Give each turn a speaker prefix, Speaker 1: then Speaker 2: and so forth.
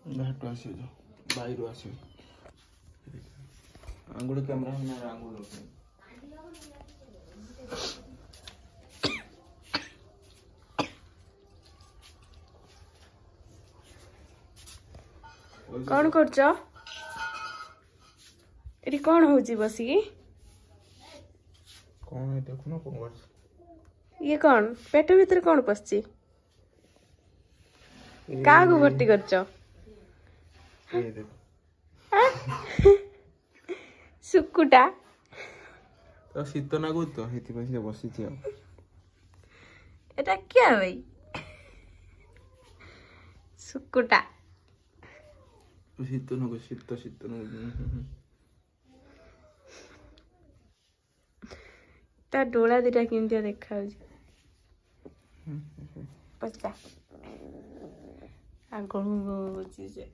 Speaker 1: घाट आसी जो बाहर आसी आंगुल कैमरा है ना आंगुल
Speaker 2: कौन करछ एरी कौन होची बसी
Speaker 1: कौन है देखो ना कौन कर
Speaker 2: ये कौन पेट भीतर कौन पसची का को भर्ती करछ
Speaker 1: ये देखो
Speaker 2: सुकुटा
Speaker 1: तो शीत लागु तो हेति पई से बसी छी
Speaker 2: एटा क्या भाई सुकुटा
Speaker 1: शीत लागु शीत लागु
Speaker 2: ता डोला दिटा केमतिया देखा पचा आ गळु जे